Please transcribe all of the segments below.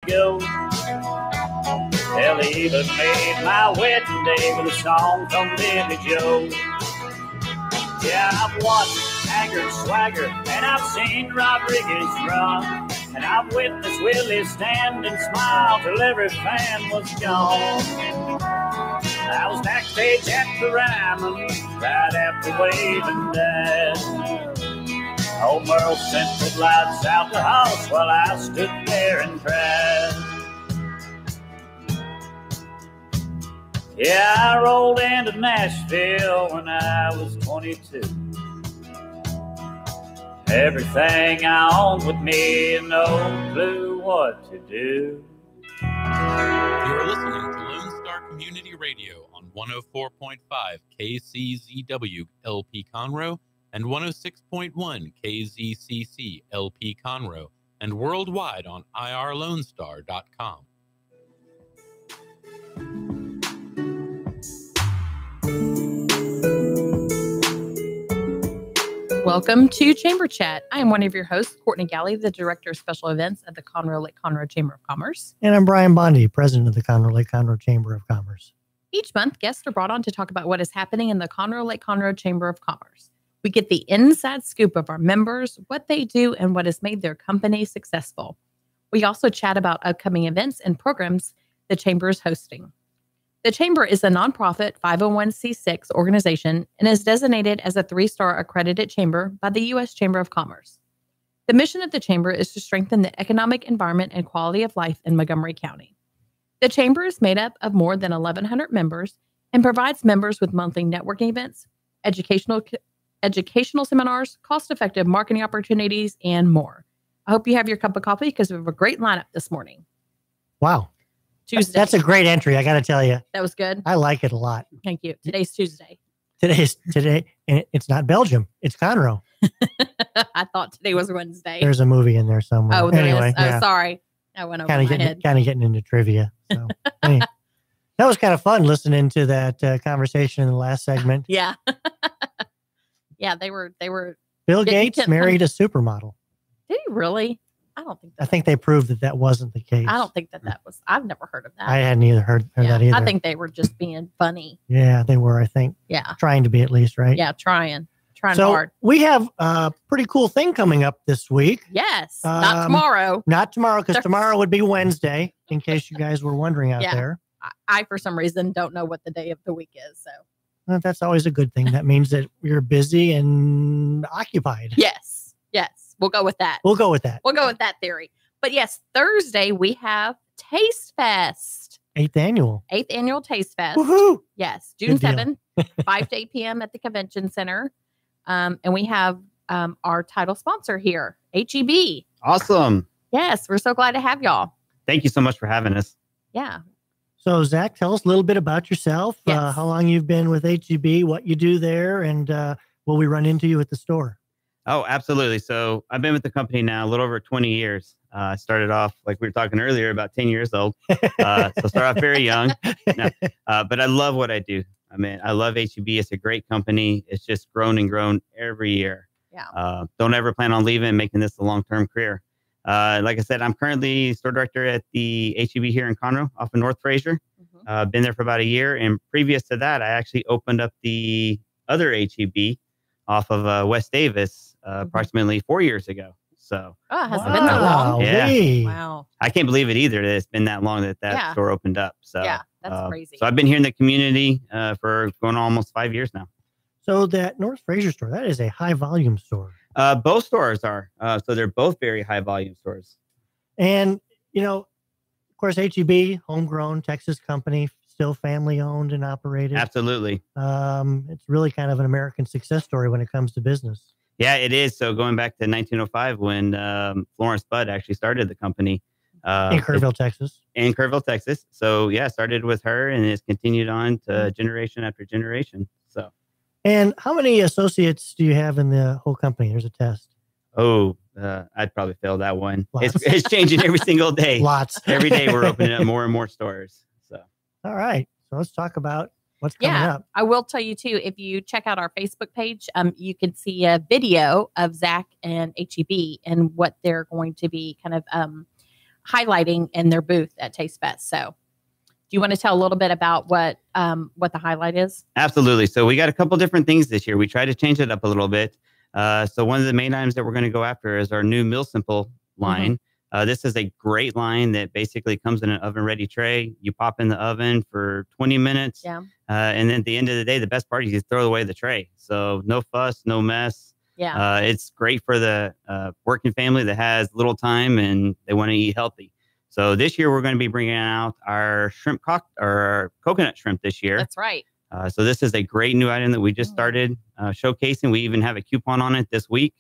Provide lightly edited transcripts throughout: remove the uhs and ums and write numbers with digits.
go. Hell, he even made my wedding day with a song from Billy Joe. Yeah, I've watched Haggard swagger, and I've seen Rodriguez run, and I've witnessed Willie stand and smile till every fan was gone. I was backstage at the Ryman right after Wade and Dad. Old Merle sent the lights out the house while I stood there and cried. Yeah, I rolled into Nashville when I was 22. Everything I owned with me and no clue what to do. You're listening to Lone Star Community Radio on 104.5 KCZW LP Conroe and 106.1 KZCC LP Conroe and worldwide on irlonestar.com. Welcome to Chamber Chat. I am one of your hosts, Courtney Galley, the Director of Special Events at the Conroe Lake Conroe Chamber of Commerce. And I'm Brian Bondi, President of the Conroe Lake Conroe Chamber of Commerce. Each month, guests are brought on to talk about what is happening in the Conroe Lake Conroe Chamber of Commerce. We get the inside scoop of our members, what they do, and what has made their company successful. We also chat about upcoming events and programs the Chamber is hosting. The Chamber is a nonprofit 501c6 organization and is designated as a 3-star accredited chamber by the U.S. Chamber of Commerce. The mission of the Chamber is to strengthen the economic environment and quality of life in Montgomery County. The Chamber is made up of more than 1,100 members and provides members with monthly networking events, educational seminars, cost-effective marketing opportunities, and more. I hope you have your cup of coffee because we have a great lineup this morning. Wow. Tuesday. That's a great entry, I got to tell you. That was good. I like it a lot. Thank you. Today's Tuesday. Today, and it's not Belgium. It's Conroe. I thought today was Wednesday. There's a movie in there somewhere. Oh, there anyway, is. Oh, yeah. sorry. I went over my head. Kind of getting into trivia. So, anyway, that was kind of fun listening to that conversation in the last segment. Yeah. Yeah, they were. Bill Gates married a supermodel. Did he really? I think they proved that wasn't the case. I don't think that was. I've never heard of that. I hadn't either heard that either. I think they were just being funny. Yeah, they were, I think. Yeah. Trying to be at least, right? Yeah, trying so hard. We have a pretty cool thing coming up this week. Yes. Not tomorrow. Not tomorrow, because tomorrow would be Wednesday, in case you guys were wondering out there. I, for some reason, don't know what the day of the week is. So well, that's always a good thing. That means that you're busy and occupied. Yes. We'll go with that. We'll go with that theory. But yes, Thursday we have Taste Fest. 8th annual Taste Fest. Woohoo! Yes, June 7th, 5 to 8 p.m. at the Convention Center. And we have our title sponsor here, HEB. Awesome. Yes, we're so glad to have y'all. Thank you so much for having us. Yeah. So, Zach, tell us a little bit about yourself, Yes. how long you've been with HEB, what you do there, and will we run into you at the store? Oh, absolutely. So I've been with the company now a little over 20 years. I started off, like we were talking earlier, about 10 years old. So start off very young. No, but I love what I do. I mean, I love HEB. It's a great company. It's just grown and grown every year. Yeah. Don't ever plan on leaving and making this a long-term career. Like I said, I'm currently store director at the HEB here in Conroe off of North Fraser. Been there for about a year. And previous to that, I actually opened up the other HEB off of West Davis approximately 4 years ago. So it hasn't been that long. Yeah. Wow. I can't believe it either that it's been that long that store opened up. So yeah, that's crazy. So I've been here in the community for going on almost 5 years now. So that North Fraser store, that is a high volume store. Both stores are. So they're both very high volume stores. And, of course, HEB, homegrown Texas company, still family owned and operated. Absolutely. It's really kind of an American success story when it comes to business. Yeah, it is. So going back to 1905 when Florence Budd actually started the company. In Kerrville, Texas. So yeah, started with her and it's continued on to generation after generation. So. And how many associates do you have in the whole company? There's a test. Oh, I'd probably fail that one. It's changing every single day. Lots. Every day we're opening up more and more stores. So. All right. So let's talk about what's coming up. I will tell you too, if you check out our Facebook page, you can see a video of Zach and HEB and what they're going to be kind of highlighting in their booth at Taste Fest. So do you want to tell a little bit about what the highlight is? Absolutely. So we got a couple different things this year. We tried to change it up a little bit. So one of the main items that we're going to go after is our new Meal Simple line. This is a great line that basically comes in an oven-ready tray. You pop in the oven for 20 minutes. Yeah. And then at the end of the day, the best part is you throw away the tray. So no fuss, no mess. Yeah. It's great for the working family that has little time and they want to eat healthy. So this year, we're going to be bringing out our our coconut shrimp this year. That's right. So this is a great new item that we just started showcasing. We even have a coupon on it this week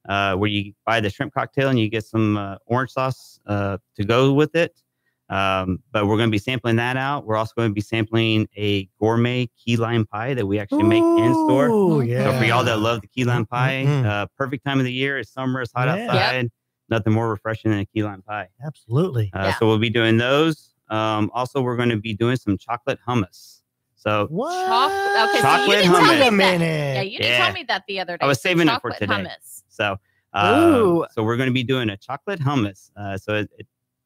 where you buy the shrimp cocktail and you get some orange sauce to go with it. But we're going to be sampling that out. We're also going to be sampling a gourmet key lime pie that we actually make in store. Oh, yeah. So for y'all that love the key lime pie, perfect time of the year. It's summer. It's hot outside. Nothing more refreshing than a key lime pie. Absolutely. So we'll be doing those. Also, we're going to be doing some chocolate hummus. So what? Okay, Chocolate so you didn't hummus. tell me Wait a that. minute. Yeah, you didn't tell me that the other day. I was saving it for Chocolate today. Hummus. So, Ooh. so we're going to be doing a chocolate hummus. So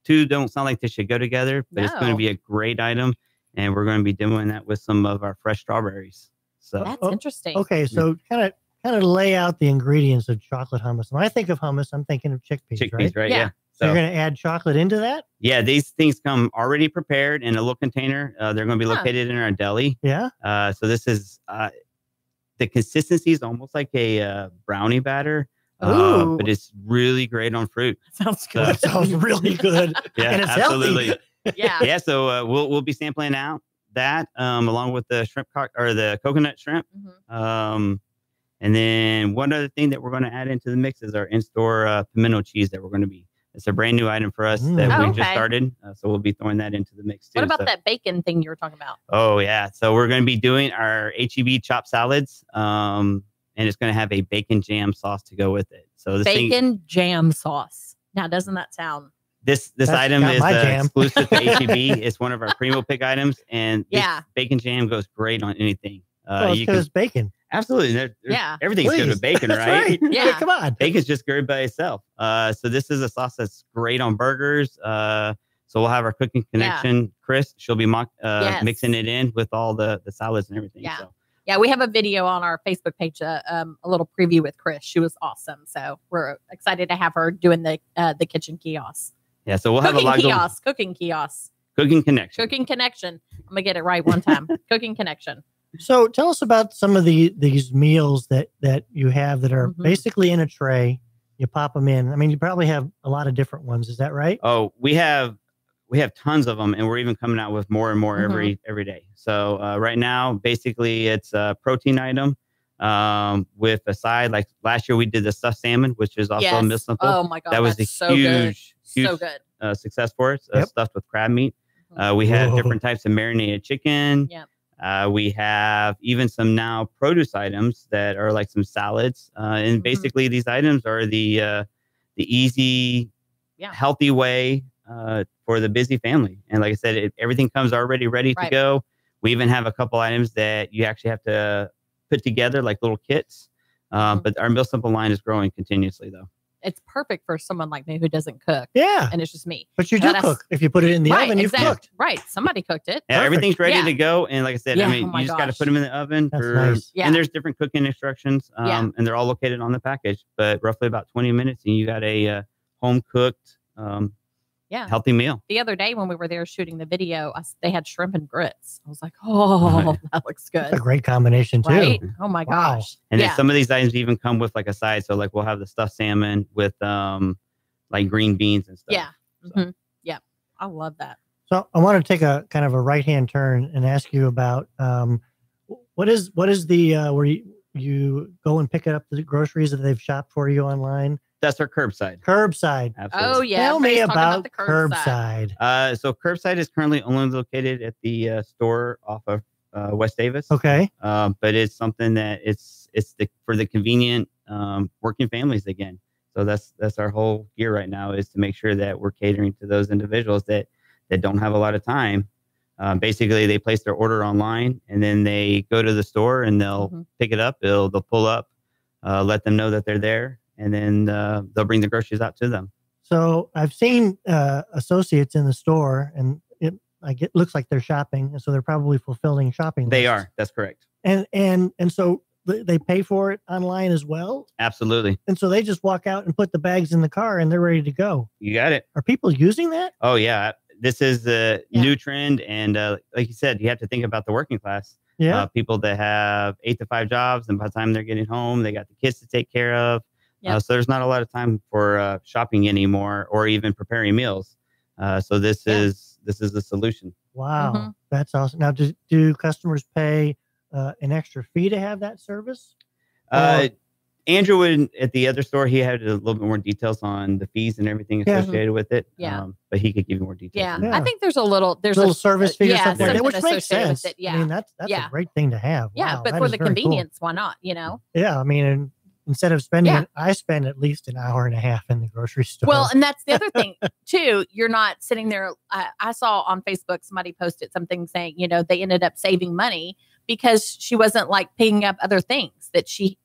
two don't sound like they should go together, but it's going to be a great item. And we're going to be doing that with some of our fresh strawberries. So That's interesting. Okay, so kind of lay out the ingredients of chocolate hummus. When I think of hummus, I'm thinking of chickpeas, right? Yeah. So you're going to add chocolate into that? Yeah, these things come already prepared in a little container. They're going to be located in our deli. Yeah. So this is the consistency is almost like a brownie batter, but it's really great on fruit. Sounds good. That sounds really good. Yeah, and it's absolutely. healthy. Yeah. Yeah, so we'll be sampling out that along with the shrimp or the coconut shrimp. And then one other thing that we're going to add into the mix is our in-store pimento cheese that we're going to be. It's a brand new item for us that we just started. So we'll be throwing that into the mix too. What about that bacon thing you were talking about? Oh, yeah. So we're going to be doing our HEB chopped salads. And it's going to have a bacon jam sauce to go with it. So this bacon jam sauce. Now, doesn't that sound... This item is exclusive to HEB. It's one of our primo pick items. And this bacon jam goes great on anything. Because bacon. Absolutely. Everything's good with bacon, right? Yeah. Come on. Bacon's just good by itself. So this is a sauce that's great on burgers. So we'll have our cooking connection, Chris. She'll be mixing it in with all the salads and everything. Yeah. So. Yeah, we have a video on our Facebook page, a little preview with Chris. She was awesome. So we're excited to have her doing the kitchen kiosk. Yeah, so we'll have a lot of cooking kiosk. Cooking connection. Cooking connection. I'm going to get it right one time. Cooking connection. So tell us about some of these meals that you have that are basically in a tray. You pop them in. I mean, you probably have a lot of different ones. Is that right? Oh, we have tons of them, and we're even coming out with more and more every day. So right now, basically, it's a protein item with a side. Like last year, we did the stuffed salmon, which is also a Meal Simple. Oh my God, that was a huge success for us. Stuffed with crab meat. We have different types of marinated chicken. Yep. We have even some now produce items that are like some salads. And basically these items are the easy, healthy way for the busy family. And like I said, everything comes already ready to go. We even have a couple items that you actually have to put together like little kits. But our Meal Simple line is growing continuously though. It's perfect for someone like me who doesn't cook. Yeah. And it's just me. But you do cook. If you put it in the oven, you've cooked. Right. Somebody cooked it. Yeah, everything's ready to go. And like I said, I mean, you just got to put them in the oven. And there's different cooking instructions. And they're all located on the package. But roughly about 20 minutes and you got a home cooked healthy meal. The other day when we were there shooting the video, they had shrimp and grits. I was like, oh, that looks good. That's a great combination too. Right? Oh my gosh. And then some of these items even come with like a side. So like we'll have the stuffed salmon with like green beans and stuff. Yeah. So. Yeah. I love that. So I want to take a kind of a right-hand turn and ask you about what is the where you go and pick up the groceries that they've shopped for you online? That's our curbside. Curbside. Absolutely. Oh, yeah. Tell me about the curbside. So curbside is currently only located at the store off of West Davis. Okay. But it's something that it's for the convenient working families again. So that's our whole gear right now is to make sure that we're catering to those individuals that don't have a lot of time. Basically, they place their order online and then they go to the store and they'll pick it up. They'll pull up, let them know that they're there. And then they'll bring the groceries out to them. So I've seen associates in the store, and it looks like they're shopping, and so they're probably fulfilling shopping They lists. are. That's correct. And so they pay for it online as well. Absolutely. And so they just walk out and put the bags in the car, and they're ready to go. You got it. Are people using that? Oh yeah, this is the new trend, and like you said, you have to think about the working class. Yeah. People that have 8 to 5 jobs, and by the time they're getting home, they got the kids to take care of. Yep. So there's not a lot of time for shopping anymore, or even preparing meals. So this is the solution. Wow, Mhm. that's awesome. Now, do customers pay an extra fee to have that service? Andrew would, at the other store, he had a little bit more details on the fees and everything associated with it. Yeah. But he could give you more details. Yeah. on that. I think there's a little service fee or something, something which makes associated with sense. it. Yeah. I mean, that's Yeah. a great thing to have. Yeah, Wow, but that for is the very cool. convenience, why not? Yeah, I mean, and instead of spending Yeah. it, I spend at least an hour and a half in the grocery store. Well, and that's the other thing too. You're not sitting there. I saw on Facebook somebody posted something saying, they ended up saving money because she wasn't like picking up other things that she,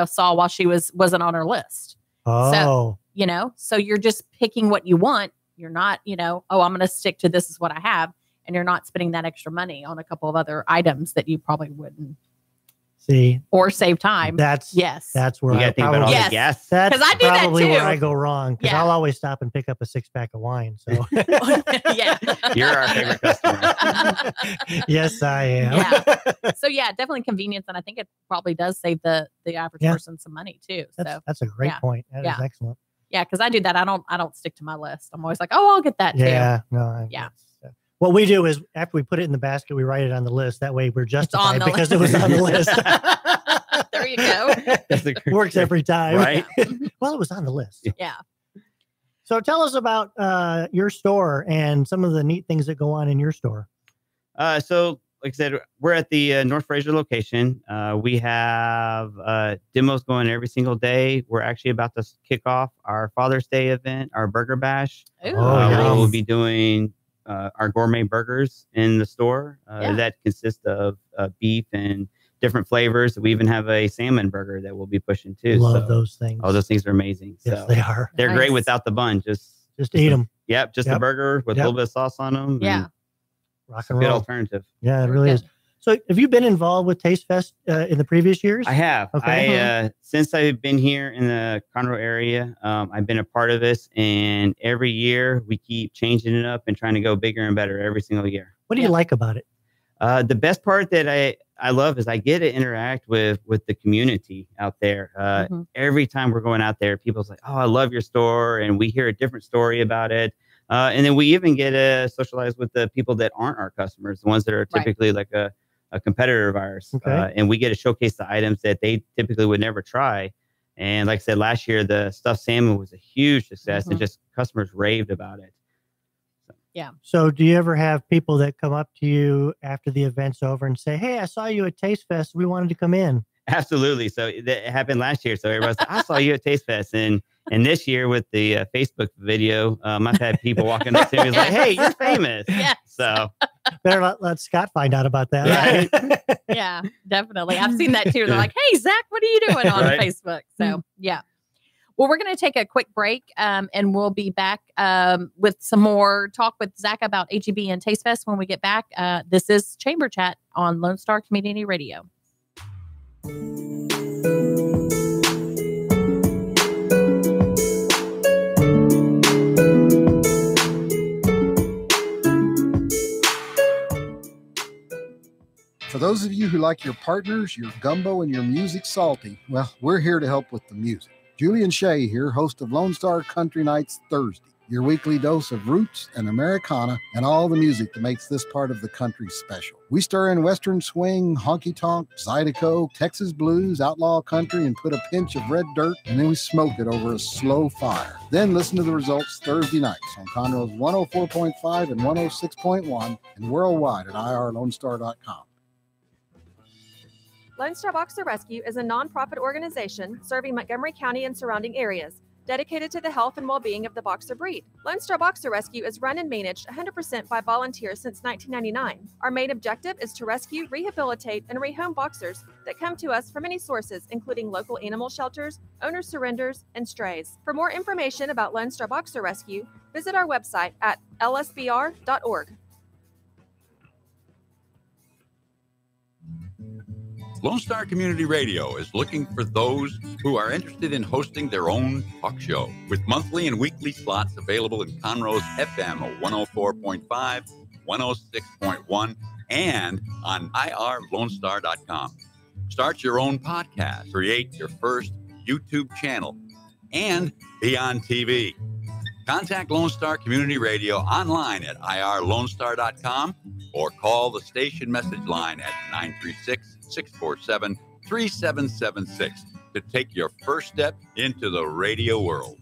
saw while she wasn't on her list. oh, So you're just picking what you want. You're not, I'm going to stick to this is what I have. And you're not spending that extra money on a couple of other items that you probably wouldn't. see, Or save time. that's Yes. where You got I to think about all Yes. the gas. That's 'Cause I do that probably where too. I go wrong, because Yeah. I'll always stop and pick up a 6-pack of wine. So Yeah. You're our favorite customer. yes, I am. Yeah. So yeah, definitely convenience. And I think it probably does save the average Yeah. person some money too. So That's a great Yeah. point. That is Yeah. excellent. yeah, because I do that. I don't stick to my list. I'm always like, oh, I'll get that too. Yeah, Yeah. What we do is after we put it in the basket, we write it on the list. That way we're justified the because list. it was on the list. There you go. That's a great- Works every time. Right? Well, it was on the list. Yeah. So tell us about your store and some of the neat things that go on in your store. So, like I said, we're at the North Fraser location. We have demos going every single day. We're actually about to kick off our Father's Day event, our Burger Bash. Ooh, Oh, yeah. We'll nice. be doing our gourmet burgers in the store Yeah. that consist of beef and different flavors. We even have a salmon burger that we'll be pushing too. Love So- those things. Oh, those things are amazing. Yes, So they are. they're great Nice. without the bun. Just Eat them. Yep, just a Yep. burger with Yep. a little bit of sauce on them. Yeah. Rock It's a and good roll. alternative. Yeah, it Very really good. is. So have you been involved with Taste Fest in the previous years? I have. Okay. Since I've been here in the Conroe area, I've been a part of this, and every year we keep changing it up and trying to go bigger and better every single year. What do you like about it? The best part that I love is I get to interact with the community out there. Mhm. Every time we're going out there, people's like, "Oh, I love your store," and we hear a different story about it. And then we even get to socialize with the people that aren't our customers, the ones that are Right. typically like a competitor of ours. Okay. And we get to showcase the items that they typically would never try. And like I said, last year, the stuffed salmon was a huge success, and Mhm. just customers raved about it. So do you ever have people that come up to you after the event's over and say, "Hey, I saw you at Taste Fest. We wanted to come in." Absolutely. So that happened last year. So everybody's like, "I saw you at Taste Fest." And this year with the Facebook video, I've had people walking up to me like, "Hey, you're famous." Yes. So Better let Scott find out about that. Right? Yeah, definitely. I've seen that too. They're like, hey, Zach, what are you doing on Right. Facebook? So, yeah. Well, we're going to take a quick break and we'll be back with some more talk with Zach about HEB and Taste Fest when we get back. This is Chamber Chat on Lone Star Community Radio. For those of you who like your partners, your gumbo, and your music salty, well, we're here to help with the music. Julian Shea here, host of Lone Star Country Nights Thursday, your weekly dose of roots and Americana and all the music that makes this part of the country special. We stir in Western swing, honky-tonk, Zydeco, Texas blues, outlaw country, and put a pinch of red dirt, and then we smoke it over a slow fire. Then listen to the results Thursday nights on Conroe's 104.5 and 106.1 and worldwide at irlonestar.com. Lone Star Boxer Rescue is a nonprofit organization serving Montgomery County and surrounding areas. dedicated to the health and well-being of the boxer breed. Lone Star Boxer Rescue is run and managed 100% by volunteers since 1999. Our main objective is to rescue, rehabilitate, and rehome boxers that come to us from many sources, including local animal shelters, owner surrenders, and strays. For more information about Lone Star Boxer Rescue, visit our website at lsbr.org. Lone Star Community Radio is looking for those who are interested in hosting their own talk show with monthly and weekly slots available in Conroe's FM 104.5, 106.1, and on irlonestar.com. Start your own podcast, create your first YouTube channel, and be on TV. Contact Lone Star Community Radio online at irlonestar.com or call the station message line at 936-647-3776 to take your first step into the radio world.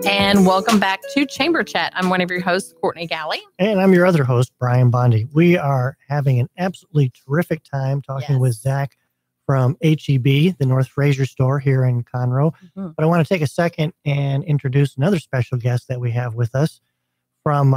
And welcome back to Chamber Chat. I'm one of your hosts, Courtney Galley. And I'm your other host, Brian Bondi. We are having an absolutely terrific time talking with Zach from HEB, the North Fraser store here in Conroe. Mm-hmm. But I want to take a second and introduce another special guest that we have with us from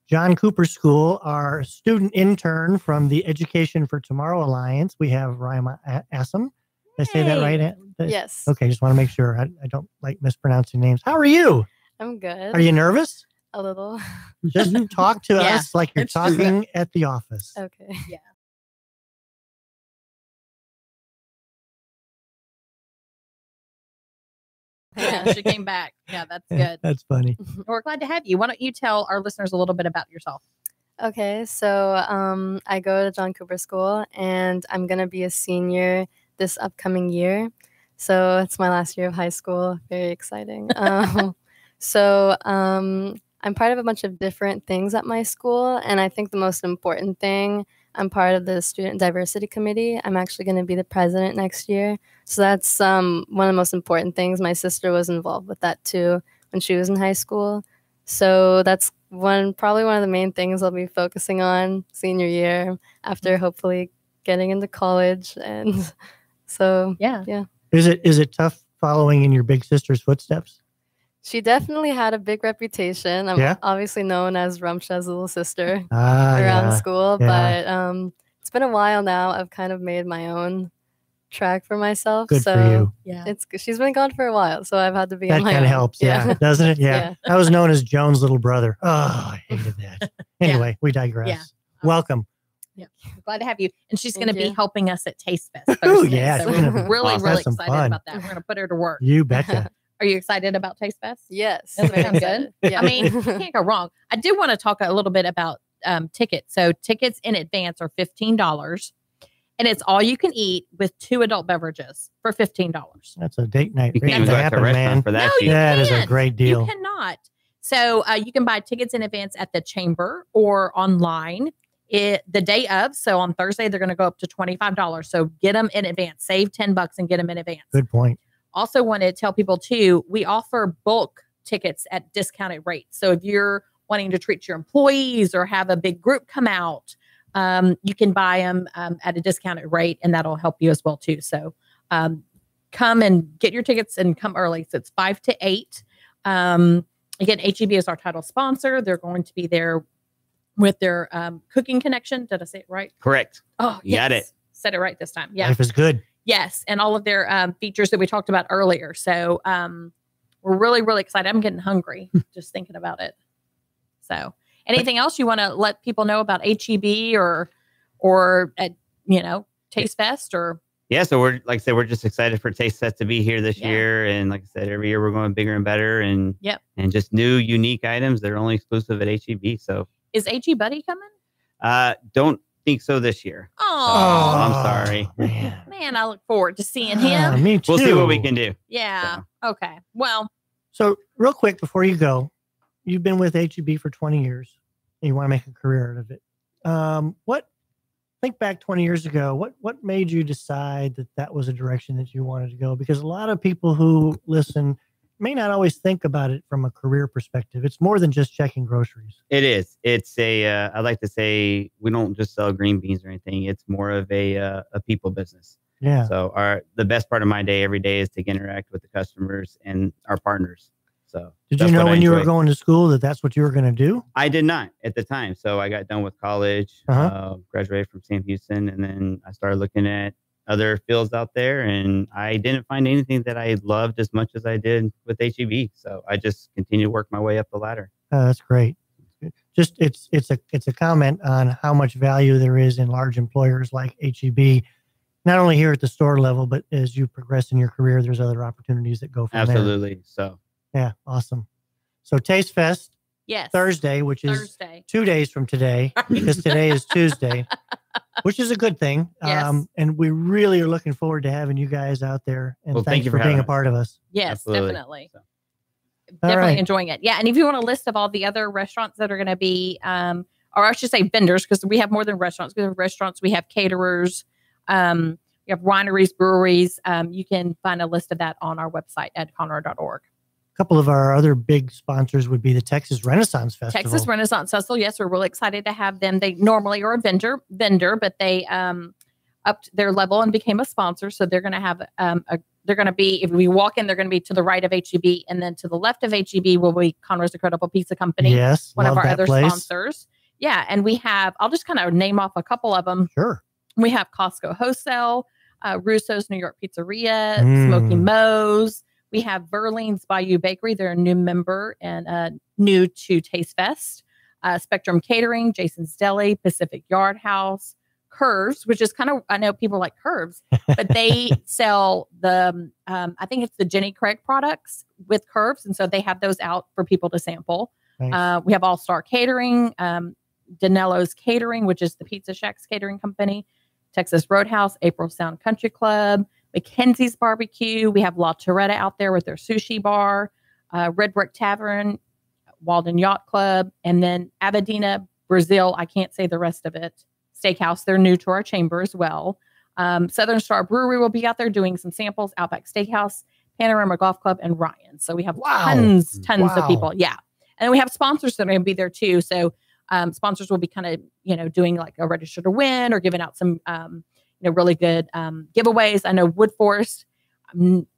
John Cooper School, our student intern from the Education for Tomorrow Alliance. We have Ryan Assam. Did I say that right? Yes. Okay, just want to make sure. I don't like mispronouncing names. How are you? I'm good. Are you nervous? A little. Just talk to us like you're talking at the office. Okay. Yeah. Yeah, she came back. Yeah, that's good. That's funny. We're glad to have you. Why don't you tell our listeners a little bit about yourself? Okay, so I go to John Cooper School, and I'm going to be a senior this upcoming year. So it's my last year of high school. Very exciting. I'm part of a bunch of different things at my school, and I think the most important thing, I'm part of the Student Diversity Committee. I'm actually going to be the president next year. So that's one of the most important things. My sister was involved with that too when she was in high school. So that's probably one of the main things I'll be focusing on senior year after hopefully getting into college. And so, yeah. Is it tough following in your big sister's footsteps? She definitely had a big reputation. I'm obviously known as Rumsha's little sister around school, but it's been a while now. I've kind of made my own track for myself. Good for you. Yeah, she's been gone for a while, so I've had to be. That kind of helps, doesn't it? Yeah. I was known as Joan's little brother. Oh, I hated that. Anyway, we digress. Yeah. Welcome. Yeah, glad to have you. And she's going to be helping us at Taste Fest. Oh, yeah. So we're really excited about that. We're going to put her to work. You betcha. Are you excited about Taste Fest? Yes. That sounds good. Yeah. I mean, you can't go wrong. I do want to talk a little bit about tickets. So tickets in advance are $15. And it's all you can eat with 2 adult beverages for $15. That's a date night. You can't even go to a restaurant for that. No, that is a great deal. You cannot. So you can buy tickets in advance at the chamber or online the day of. So on Thursday, they're going to go up to $25. So get them in advance. Save $10 and get them in advance. Good point. Also want to tell people too, we offer bulk tickets at discounted rates. So if you're wanting to treat your employees or have a big group come out, you can buy them at a discounted rate, and that'll help you as well too. So come and get your tickets and come early. So it's 5 to 8. Again, HEB is our title sponsor. They're going to be there with their cooking connection. Did I say it right? Correct. Oh, you got it. Said it right this time. Yeah. Life is good. Yes. And all of their features that we talked about earlier. So we're really, really excited. I'm getting hungry just thinking about it. So anything else you want to let people know about HEB or at, Taste Fest or? Yeah. So we're, like I said, we're just excited for Taste Fest to be here this year. And like I said, every year we're going bigger and better and just new, unique items that are only exclusive at HEB. So is HE Buddy coming? Don't think so this year. Oh, I'm sorry. Man, I look forward to seeing him. Me too. We'll see what we can do. Yeah. So. Okay. Well. So real quick before you go, you've been with HEB for 20 years and you want to make a career out of it. Think back 20 years ago, what made you decide that was a direction that you wanted to go? Because a lot of people who listen may not always think about it from a career perspective. It's more than just checking groceries. It is. It's I like to say we don't just sell green beans or anything. It's more of a people business. Yeah. So the best part of my day every day is to interact with the customers and our partners. So did you know when you were going to school that that's what you were going to do? I did not at the time. So I got done with college, graduated from Sam Houston, and then I started looking at other fields out there, and I didn't find anything that I loved as much as I did with HEB. So I just continued to work my way up the ladder. Oh, that's great. Just it's a comment on how much value there is in large employers like HEB. Not only here at the store level, but as you progress in your career, there's other opportunities that go from there. Absolutely. So, yeah, awesome. So Taste Fest, yes, Thursday, which is 2 days from today, because today is Tuesday, which is a good thing. Yes. And we really are looking forward to having you guys out there. And thank you for being a us. part of us. Yes, Absolutely. definitely. So. Definitely enjoying it. Yeah, and if you want a list of all the other restaurants that are going to be, or I should say vendors, because we have more than restaurants. We have restaurants, we have caterers. You have wineries, breweries. You can find a list of that on our website at conroe.org. A couple of our other big sponsors would be the Texas Renaissance Festival. Texas Renaissance Festival. Yes, we're really excited to have them. They normally are a vendor, but they upped their level and became a sponsor. So they're going to have they're going to be, if we walk in, they're going to be to the right of HEB, and then to the left of HEB will be Conroe's Incredible Pizza Company. Yes, one of our other sponsors. Yeah, and we have, I'll just kind of name off a couple of them. Sure. We have Costco Wholesale, Russo's New York Pizzeria, Smoky Moe's. We have Verling's Bayou Bakery. They're a new member and new to Taste Fest. Spectrum Catering, Jason's Deli, Pacific Yard House, Curves, which is kind of, I know people like Curves, but they sell the, I think it's the Jenny Craig products with Curves. And so they have those out for people to sample. Nice. We have All Star Catering, Danello's Catering, which is the Pizza Shack's catering company, Texas Roadhouse, April Sound Country Club, Mackenzie's Barbecue. We have La Toretta out there with their sushi bar, Red Brick Tavern, Walden Yacht Club, and then Abadina Brazil. I can't say the rest of it. Steakhouse. They're new to our chamber as well. Southern Star Brewery will be out there doing some samples. Outback Steakhouse, Panorama Golf Club, and Ryan. So we have tons of people. Yeah. And we have sponsors that are going to be there too. So sponsors will be kind of, doing like a register to win or giving out some, really good giveaways. I know Wood Forest,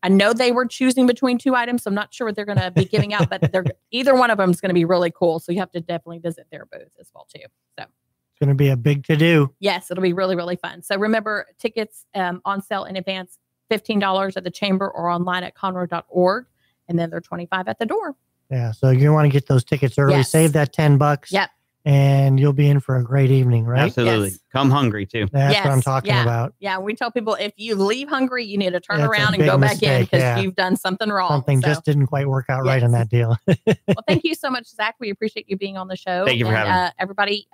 I know they were choosing between two items. So I'm not sure what they're going to be giving out, but either one of them is going to be really cool. So you have to definitely visit their booth as well too. So it's going to be a big to-do. Yes, it'll be really, really fun. So remember, tickets on sale in advance, $15 at the chamber or online at conroe.org. And then they're $25 at the door. Yeah. So you want to get those tickets early, save that $10. Yep. And you'll be in for a great evening, right? Absolutely. Yes. Come hungry too. That's what I'm talking about. Yeah. We tell people if you leave hungry, you need to turn around and go back in because you've done something wrong. Something just didn't quite work out right on that deal. Well, thank you so much, Zach. We appreciate you being on the show. Thank you for having me. Everybody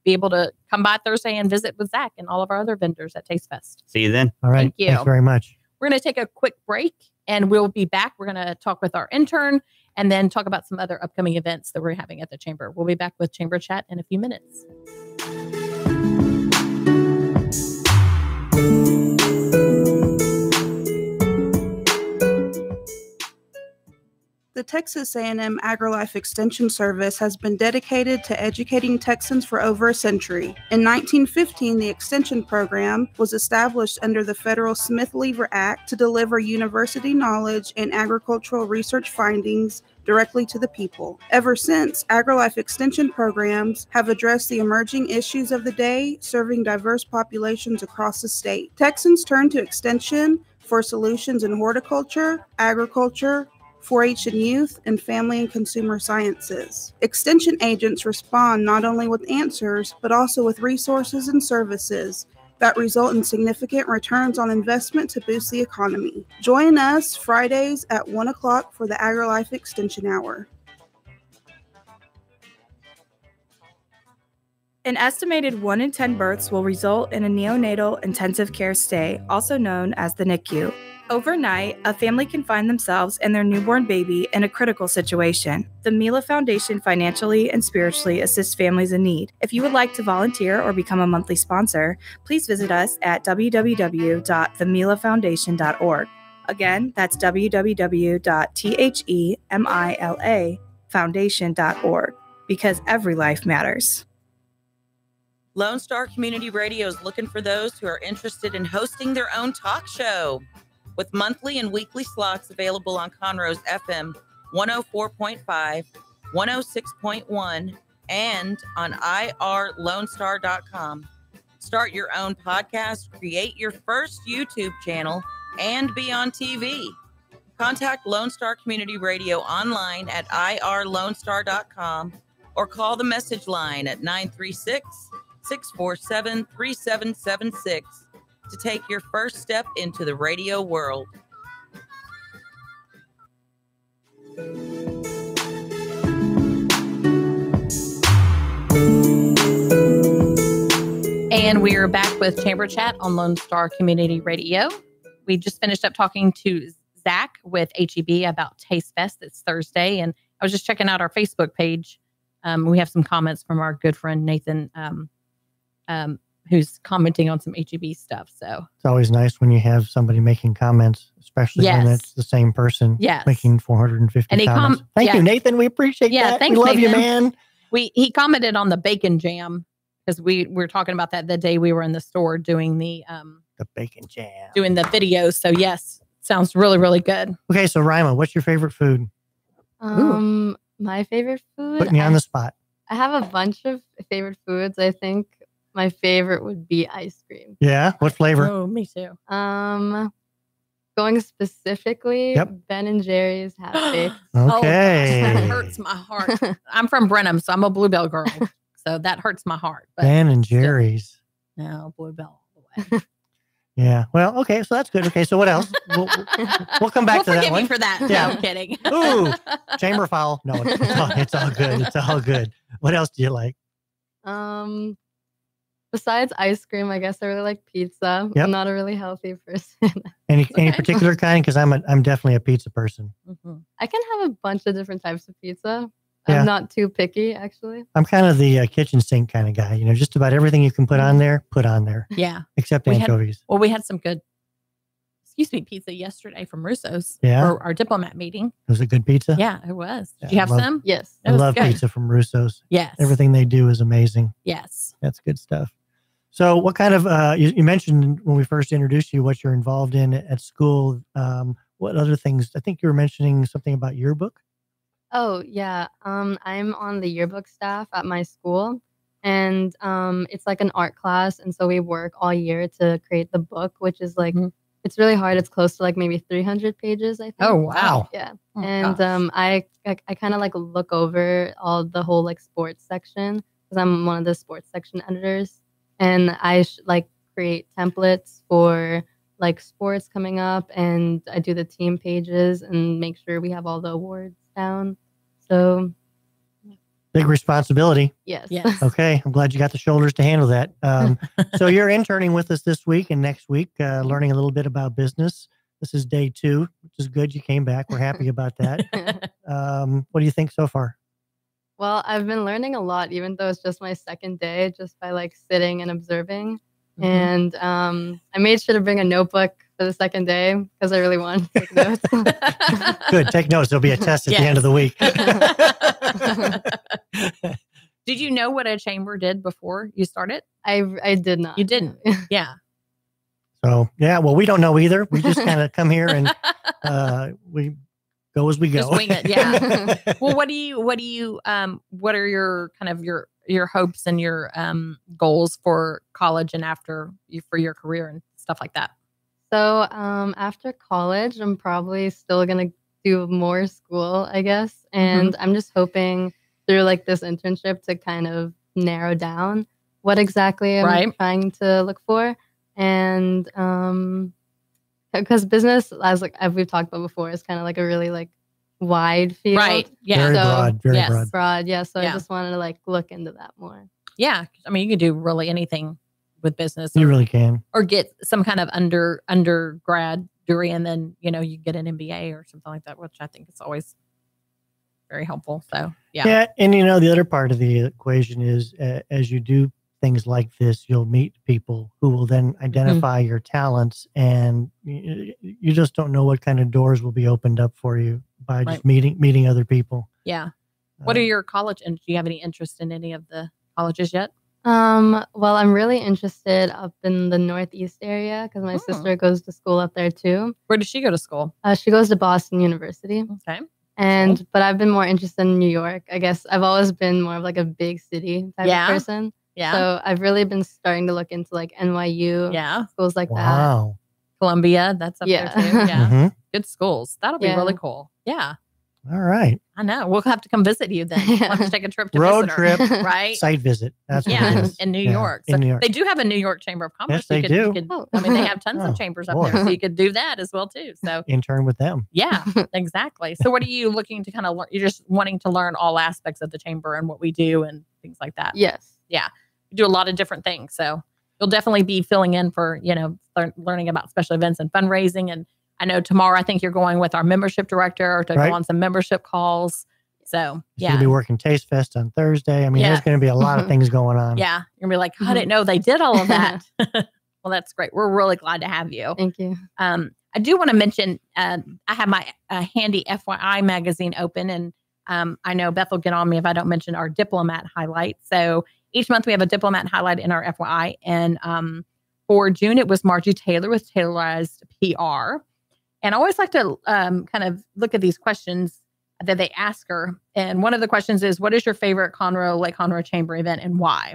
be able to come by Thursday and visit with Zach and all of our other vendors at Taste Fest. See you then. All right. Thank you. Thanks very much. We're going to take a quick break and we'll be back. We're going to talk with our intern and then talk about some other upcoming events that we're having at the chamber. We'll be back with Chamber Chat in a few minutes. The Texas A&M AgriLife Extension Service has been dedicated to educating Texans for over a century. In 1915, the Extension Program was established under the federal Smith-Lever Act to deliver university knowledge and agricultural research findings directly to the people. Ever since, AgriLife Extension programs have addressed the emerging issues of the day, serving diverse populations across the state. Texans turn to Extension for solutions in horticulture, agriculture, 4-H and youth, and family and consumer sciences. Extension agents respond not only with answers, but also with resources and services that result in significant returns on investment to boost the economy. Join us Fridays at 1 o'clock for the AgriLife Extension Hour. An estimated 1 in 10 births will result in a neonatal intensive care stay, also known as the NICU. Overnight, a family can find themselves and their newborn baby in a critical situation. The Mila Foundation financially and spiritually assists families in need. If you would like to volunteer or become a monthly sponsor, please visit us at www.themilafoundation.org. Again, that's www.themilafoundation.org, because every life matters. Lone Star Community Radio is looking for those who are interested in hosting their own talk show. With monthly and weekly slots available on Conroe's FM 104.5, 106.1, and on irlonestar.com. Start your own podcast, create your first YouTube channel, and be on TV. Contact Lone Star Community Radio online at irlonestar.com or call the message line at 936-647-3776 to take your first step into the radio world. And we are back with Chamber Chat on Lone Star Community Radio. We just finished up talking to Zach with HEB about Taste Fest. It's Thursday, and I was just checking out our Facebook page. We have some comments from our good friend Nathan, who's commenting on some HEB stuff. So it's always nice when you have somebody making comments, especially when it's the same person making 450 and comments. Thank you, Nathan. We appreciate that. Thanks, we love Nathan. you, man. He commented on the bacon jam because we were talking about that the day we were in the store doing the bacon jam, doing the videos. So yes, sounds really, really good. Okay, so Rima, what's your favorite food? My favorite food. Putting you on the spot. I have a bunch of favorite foods. I think my favorite would be ice cream. Yeah, what flavor? Oh, me too. Going specifically, Ben and Jerry's Half Baked. Okay. That hurts my heart. I'm from Brenham, so I'm a Bluebell girl. So that hurts my heart. But Ben and Jerry's. No, Bluebell. Yeah. Well, okay. So that's good. Okay. So what else? We'll come back to that one. Forgive me for that. Yeah. No, I'm kidding. Ooh, chamber foul. No, it's all good. It's all good. What else do you like? Besides ice cream, I guess I really like pizza. Yep. I'm not a really healthy person. Any particular kind? Because I'm definitely a pizza person. Mm-hmm. I can have a bunch of different types of pizza. Yeah. I'm not too picky, actually. I'm kind of the kitchen sink kind of guy. You know, just about everything you can put on there, put on there. Yeah. Except anchovies. We had some good, pizza yesterday from Russo's. Yeah. For our diplomat meeting. It was a good pizza. Yeah, it was. Did Yeah, you have some? Yes. I love pizza from Russo's. Yes. Everything they do is amazing. Yes. That's good stuff. So what kind of, you mentioned when we first introduced you, what you're involved in at school. What other things? I think you were mentioning something about yearbook. Oh, yeah. I'm on the yearbook staff at my school, and it's like an art class. And so we work all year to create the book, which is like, it's really hard. It's close to like maybe 300 pages, I think. Oh, wow. Yeah. Oh, and I kind of like look over the whole like sports section because I'm one of the sports section editors. And I create templates for like sports coming up, and I do the team pages and make sure we have all the awards down. So big responsibility. Yes. Okay. I'm glad you got the shoulders to handle that. So you're interning with us this week and next week, learning a little bit about business. This is day 2, which is good. You came back. We're happy about that. What do you think so far? Well, I've been learning a lot, even though it's just my second day, just by like sitting and observing. Mm-hmm. And I made sure to bring a notebook for the second day because I really want to take notes. Good. Take notes. There'll be a test at the end of the week. Did you know what a chamber did before you started? I did not. You didn't? Yeah. So, yeah, well, we don't know either. We just kind of come here and we go as we go. Just wing it. Yeah. Well, what are your kind of your hopes and your goals for college and after for your career and stuff like that? So after college, I'm probably still going to do more school, I guess. And I'm just hoping through like this internship to kind of narrow down what exactly I'm trying to look for. And because business, as we've talked about before, is kind of like a really like wide field. Right. Yeah. Very broad. Very broad. Yeah. So I just wanted to like look into that more. Yeah. I mean, you can do really anything with business. You really can. Or get some kind of undergrad degree and then, you get an MBA or something like that, which I think is always very helpful. So, yeah. Yeah. And, the other part of the equation is as you do things like this, you'll meet people who will then identify your talents, and you just don't know what kind of doors will be opened up for you by just meeting other people. Yeah. What are your college, and do you have any interest in any of the colleges yet? Well, I'm really interested up in the Northeast area because my sister goes to school up there too. Where does she go to school? She goes to Boston University. Okay. But I've been more interested in New York. I guess I've always been more of like a big city type of person. Yeah. So I've really been starting to look into like NYU, schools like Wow. Columbia, that's up there too. Yeah. Good schools. That'll be really cool. Yeah. All right. I know. We'll have to come visit you then. We'll have to take a trip to road visit her, trip, right? Site visit. That's what it is. In New York. So in New York. They do have a New York Chamber of Commerce. Yes, they do. I mean, they have tons of chambers up there, so you could do that as well too. So intern with them. Yeah, exactly. So what are you looking to kind of learn? You're just wanting to learn all aspects of the chamber and what we do and things like that. Yes. Yeah. We do a lot of different things. So you'll definitely be filling in for, learning about special events and fundraising. And I know tomorrow, I think you're going with our membership director to go on some membership calls. So, You'll be working Taste Fest on Thursday. I mean, there's going to be a lot of things going on. Yeah. You're going to be like, I didn't know they did all of that. Well, that's great. We're really glad to have you. Thank you. I do want to mention, I have my handy FYI magazine open, and I know Beth will get on me if I don't mention our diplomat highlight. So each month we have a diplomat highlight in our FYI. And for June, it was Margie Taylor with Taylorized PR. And I always like to kind of look at these questions that they ask her. And one of the questions is, what is your favorite Lake Conroe Chamber event and why?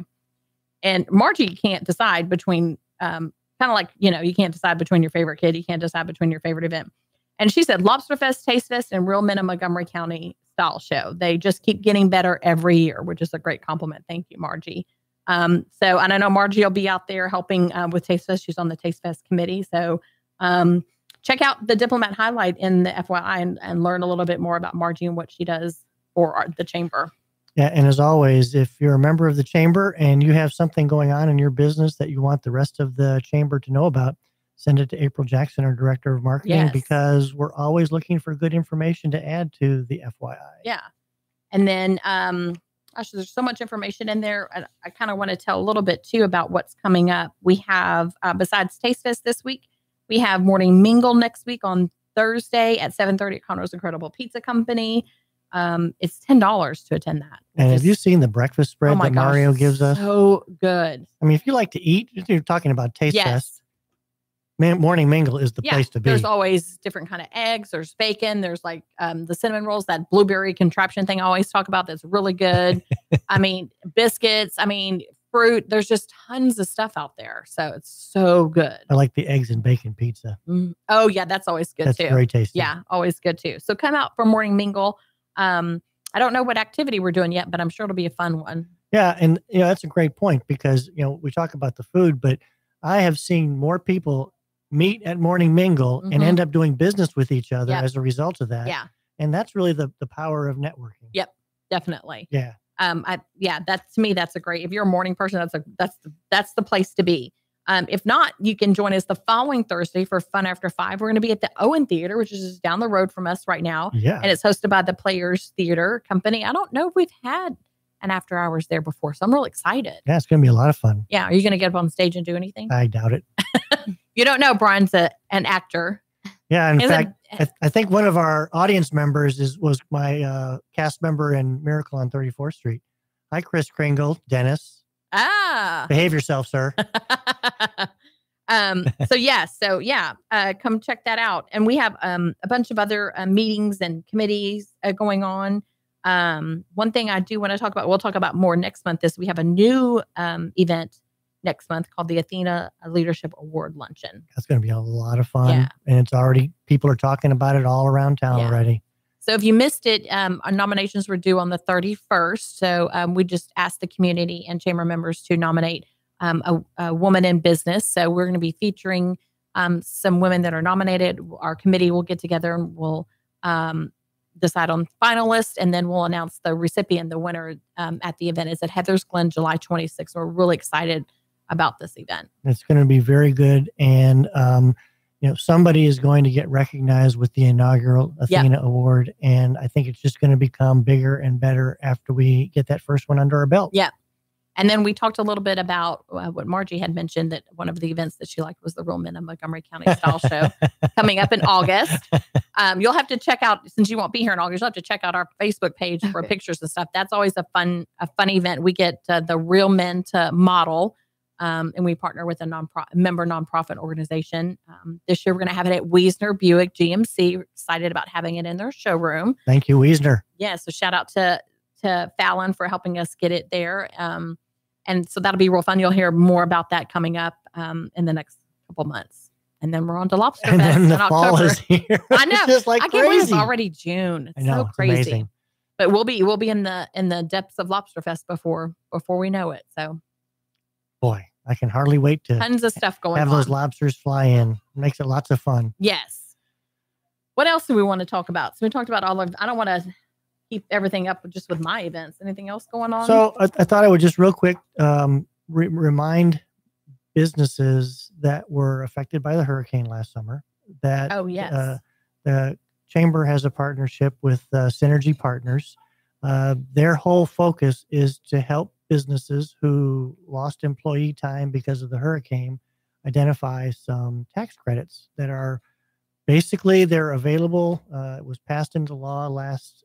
And Margie can't decide between, kind of like, you can't decide between your favorite kid. You can't decide between your favorite event. And she said, Lobster Fest, Taste Fest, and Real Men of Montgomery County style show. They just keep getting better every year, which is a great compliment. Thank you, Margie. And I know Margie will be out there helping with Taste Fest. She's on the Taste Fest committee. So check out the diplomat highlight in the FYI and learn a little bit more about Margie and what she does for the chamber. Yeah. And as always, if you're a member of the chamber and you have something going on in your business that you want the rest of the chamber to know about, send it to April Jackson, our director of marketing, because we're always looking for good information to add to the FYI. Yeah. And then, there's so much information in there. I kind of want to tell a little bit too about what's coming up. We have, besides Taste Fest this week, we have Morning Mingle next week on Thursday at 7:30 at Conroe's Incredible Pizza Company. It's $10 to attend that. And have you seen the breakfast spread that Mario gives us? So good. I mean, if you like to eat, you're talking about Taste Fest. Morning Mingle is the place to be. There's always different kind of eggs. There's bacon. There's like the cinnamon rolls, that blueberry contraption thing I always talk about that's really good. I mean, biscuits. I mean, fruit. There's just tons of stuff out there. So it's so good. I like the eggs and bacon pizza. Oh, yeah. That's always good too. That's very tasty. Yeah, always good too. So come out for Morning Mingle. I don't know what activity we're doing yet, but I'm sure it'll be a fun one. Yeah. And, that's a great point because, we talk about the food, but I have seen more people meet at Morning Mingle and end up doing business with each other as a result of that. Yeah. And that's really the power of networking. Yep. Definitely. Yeah. To me, that's a great, if you're a morning person, that's the place to be. If not, you can join us the following Thursday for Fun After 5. We're going to be at the Owen Theater, which is just down the road from us right now. Yeah. And it's hosted by the Players Theater Company. I don't know if we've had an after hours there before, so I'm really excited. Yeah, it's going to be a lot of fun. Yeah. Are you going to get up on stage and do anything? I doubt it. You don't know Brian's an actor. Yeah. In fact, I think one of our audience members was my cast member in Miracle on 34th Street. Hi, Chris Kringle, Dennis. Behave yourself, sir. Come check that out. And we have a bunch of other meetings and committees going on. One thing I do want to talk about, we'll talk about more next month, is we have a new event next month called the Athena Leadership Award Luncheon. That's going to be a lot of fun. Yeah. And it's already, people are talking about it all around town already. So if you missed it, our nominations were due on the 31st. So we just asked the community and chamber members to nominate a woman in business. So we're going to be featuring some women that are nominated. Our committee will get together and we'll decide on finalists, and then we'll announce the recipient, the winner at the event. Is at Heather's Glen, July 26th. We're really excited about this event. It's going to be very good. And, somebody is going to get recognized with the inaugural Athena Award. And I think it's just going to become bigger and better after we get that first one under our belt. Yeah. And then we talked a little bit about what Margie had mentioned, that one of the events that she liked was the Real Men of Montgomery County Style Show coming up in August. You'll have to check out, since you won't be here in August, you'll have to check out our Facebook page for pictures and stuff. That's always a fun event. We get the Real Men to model, and we partner with a member nonprofit organization. This year, we're going to have it at Wiesner Buick GMC. We're excited about having it in their showroom. Thank you, Wiesner. Yeah, so shout out to Fallon for helping us get it there. And so that'll be real fun. You'll hear more about that coming up in the next couple months. And then we're on to Lobster And Fest then in the fall October. is here. I know. It's just like I can't believe it's crazy. already June. It's I know, so it's crazy. amazing. But we'll be in the depths of Lobster Fest before we know it. So Boy, I can hardly wait to tons of stuff going have on. those lobsters fly in. It makes it lots of fun. Yes. What else do we want to talk about? So we talked about all of. I don't want to keep everything up just with my events. Anything else going on? So I thought I would just real quick remind businesses that were affected by the hurricane last summer that the chamber has a partnership with Synergy Partners. Their whole focus is to help businesses who lost employee time because of the hurricane identify some tax credits that are basically they're available. It was passed into law last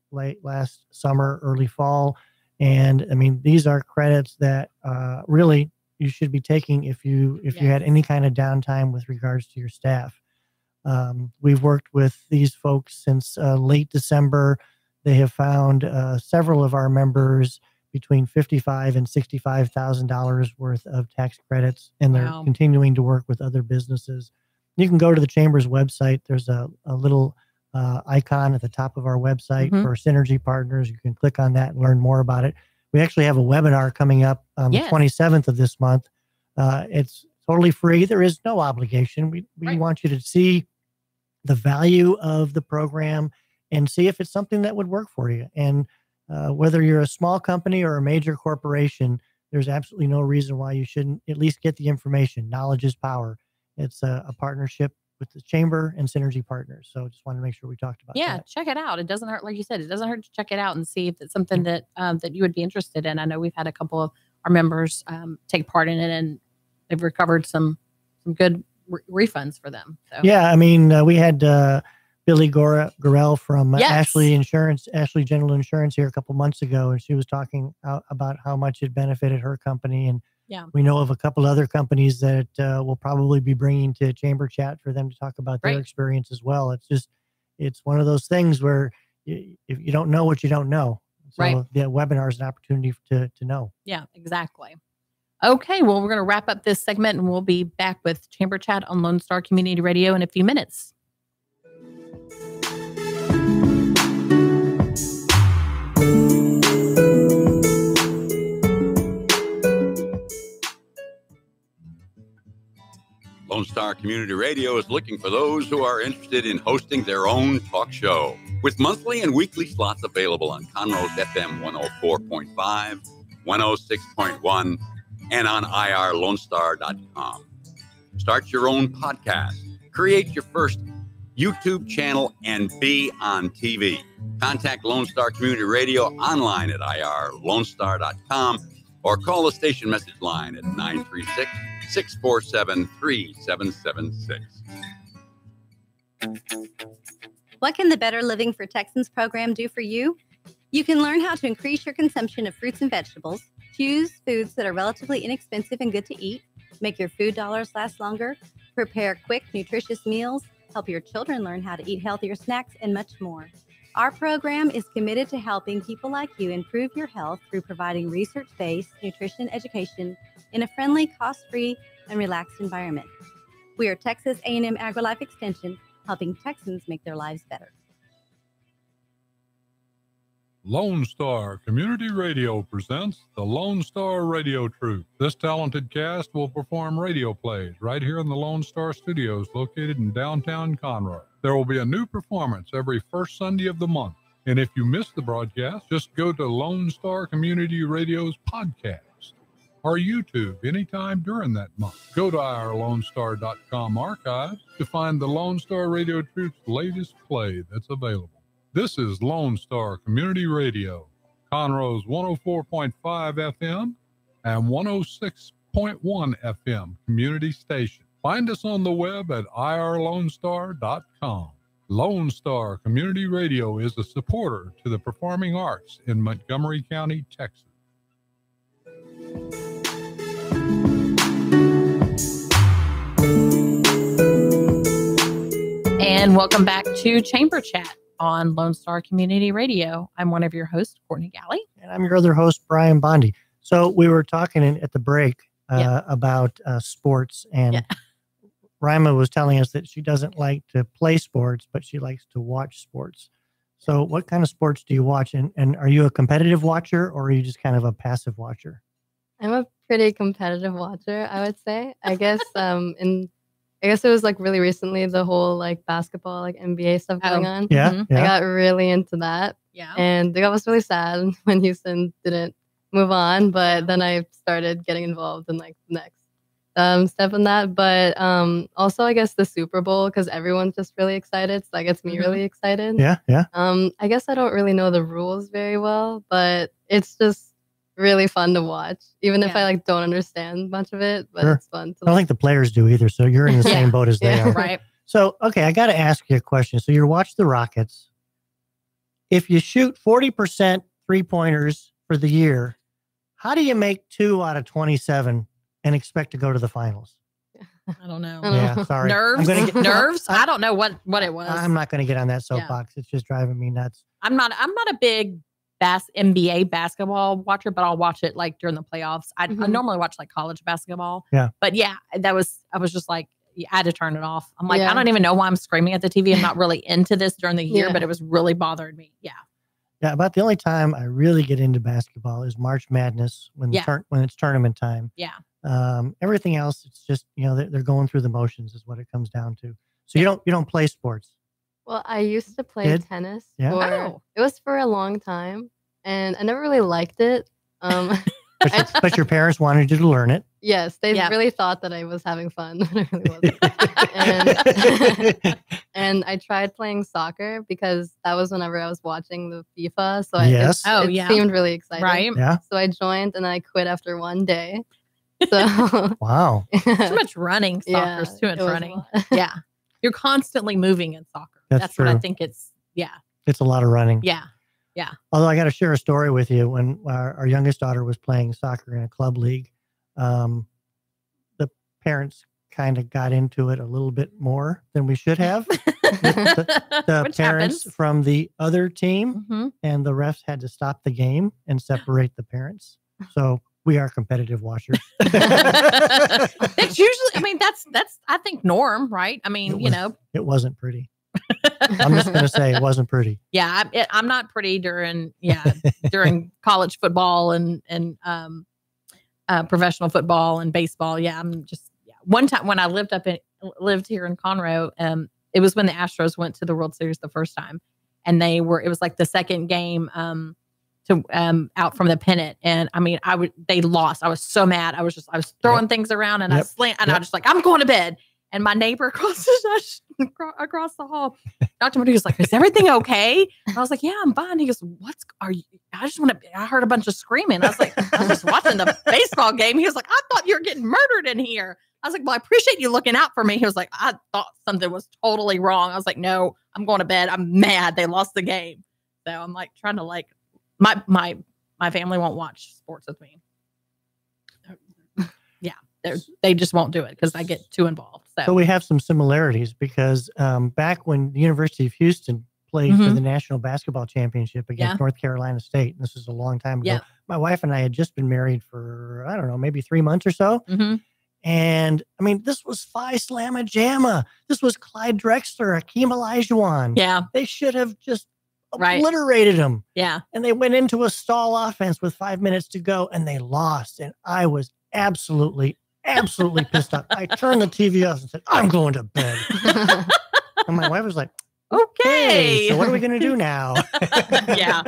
summer, early fall. And I mean, these are credits that really you should be taking if you had any kind of downtime with regards to your staff. We've worked with these folks since late December. They have found several of our members between $55,000 and $65,000 worth of tax credits, and they're continuing to work with other businesses. You can go to the Chamber's website. There's a little icon at the top of our website for Synergy Partners. You can click on that and learn more about it. We actually have a webinar coming up on the 27th of this month. It's totally free. There is no obligation. We want you to see the value of the program and see if it's something that would work for you. And whether you're a small company or a major corporation, there's absolutely no reason why you shouldn't at least get the information. Knowledge is power. It's a partnership with the Chamber and Synergy Partners. So just wanted to make sure we talked about that. Yeah, check it out. It doesn't hurt. Like you said, it doesn't hurt to check it out and see if it's something that you would be interested in. I know we've had a couple of our members take part in it, and they've recovered some good refunds for them. So. Yeah, I mean, we had Billy Gorell from Ashley General Insurance here a couple months ago, and she was talking about how much it benefited her company. And we know of a couple other companies that we'll probably be bringing to Chamber Chat for them to talk about their experience as well. It's one of those things where if you don't know what you don't know. So the webinar is an opportunity to know. Yeah, exactly. Okay, well, we're going to wrap up this segment, and we'll be back with Chamber Chat on Lone Star Community Radio in a few minutes. Lone Star Community Radio is looking for those who are interested in hosting their own talk show, with monthly and weekly slots available on Conroe's FM 104.5, 106.1, and on irlonestar.com. Start your own podcast, create your first YouTube channel, and be on TV. Contact Lone Star Community Radio online at irlonestar.com or call the station message line at 936-647-3776. What can the Better Living for Texans program do for you? You can learn how to increase your consumption of fruits and vegetables, choose foods that are relatively inexpensive and good to eat, make your food dollars last longer, prepare quick, nutritious meals, help your children learn how to eat healthier snacks, and much more. Our program is committed to helping people like you improve your health through providing research-based nutrition education in a friendly, cost-free, and relaxed environment. We are Texas A&M AgriLife Extension, helping Texans make their lives better. Lone Star Community Radio presents the Lone Star Radio Troupe. This talented cast will perform radio plays right here in the Lone Star Studios located in downtown Conroe. There will be a new performance every first Sunday of the month. And if you miss the broadcast, just go to Lone Star Community Radio's podcast or YouTube anytime during that month. Go to our LoneStar.com archives to find the Lone Star Radio Troupe's latest play that's available. This is Lone Star Community Radio, Conroe's 104.5 FM and 106.1 FM community station. Find us on the web at irlonestar.com. Lone Star Community Radio is a supporter to the performing arts in Montgomery County, Texas. And welcome back to Chamber Chat on Lone Star Community Radio. I'm one of your hosts, Courtney Galley. And I'm your other host, Brian Bondi. So we were talking at the break about sports, and Rima was telling us that she doesn't like to play sports, but she likes to watch sports. So what kind of sports do you watch? And are you a competitive watcher, or are you just kind of a passive watcher? I'm a pretty competitive watcher, I would say. I guess I guess it was like really recently, the whole like basketball, like NBA stuff going on. Yeah, I got really into that. Yeah. And I was really sad when Houston didn't move on, but then I started getting involved in like the next step in that. But also I guess the Super Bowl, because everyone's just really excited. So that gets me really excited. Yeah. I guess I don't really know the rules very well, but it's just really fun to watch, even if I like don't understand much of it, but it's fun. I don't think the players do either. So you're in the same boat as they are. Right. So, okay, I got to ask you a question. So you're watching the Rockets. If you shoot 40% 3-pointers for the year, how do you make 2 out of 27 and expect to go to the finals? I don't know. Yeah, sorry. Nerves? Nerves? I don't know what it was. I'm not going to get on that soapbox. It's just driving me nuts. I'm not a big NBA basketball watcher, but I'll watch it like during the playoffs. I normally watch like college basketball. Yeah. But I was just like, I had to turn it off. I'm like, I don't even know why I'm screaming at the TV. I'm not really into this during the year, but it was really bothering me. Yeah. Yeah. About the only time I really get into basketball is March Madness when it's tournament time. Yeah. Everything else, it's just, they're going through the motions is what it comes down to. So you don't play sports. Well, I used to play tennis. Yeah. It was for a long time, and I never really liked it. But your parents wanted you to learn it. Yes, they really thought that I was having fun. I really wasn't. And I tried playing soccer because that was whenever I was watching the FIFA. So it seemed really exciting. Right. Yeah. So I joined, and I quit after one day. So wow. Too much running. Soccer's too much running. Yeah. You're constantly moving in soccer. That's what I think it's. It's a lot of running. Yeah. Yeah. Although I got to share a story with you. When our youngest daughter was playing soccer in a club league, the parents kind of got into it a little bit more than we should have. the parents from the other team and the refs had to stop the game and separate the parents. So we are competitive watchers. It's usually, that's I think norm, right? It wasn't pretty. I'm just going to say it wasn't pretty. Yeah, I'm not pretty during college football and professional football and baseball. Yeah, one time when I lived here in Conroe, it was when the Astros went to the World Series the first time, and it was like the second game out from the pennant, and they lost. I was so mad. I was throwing things around, and I was just like, I'm going to bed. And my neighbor across the hall, Dr. Moody was like, "Is everything okay?" And I was like, "Yeah, I'm fine." He goes, I heard a bunch of screaming. I was just watching the baseball game. He was like, "I thought you were getting murdered in here." I was like, "Well, I appreciate you looking out for me." He was like, "I thought something was totally wrong." I was like, "No, I'm going to bed. I'm mad. They lost the game." So I'm like trying to my family won't watch sports with me. Yeah. They just won't do it because I get too involved. So we have some similarities because back when the University of Houston played for the National Basketball Championship against North Carolina State, and this was a long time ago, my wife and I had just been married for, I don't know, maybe 3 months or so. And this was Phi Slamma Jamma. This was Clyde Drexler, Akeem Olajuwon. Yeah. They should have just obliterated them. Yeah. And they went into a stall offense with 5 minutes to go, and they lost. And I was absolutely pissed off. I turned the TV off and said, "I'm going to bed." And my wife was like, "Okay, so what are we going to do now?" Yeah.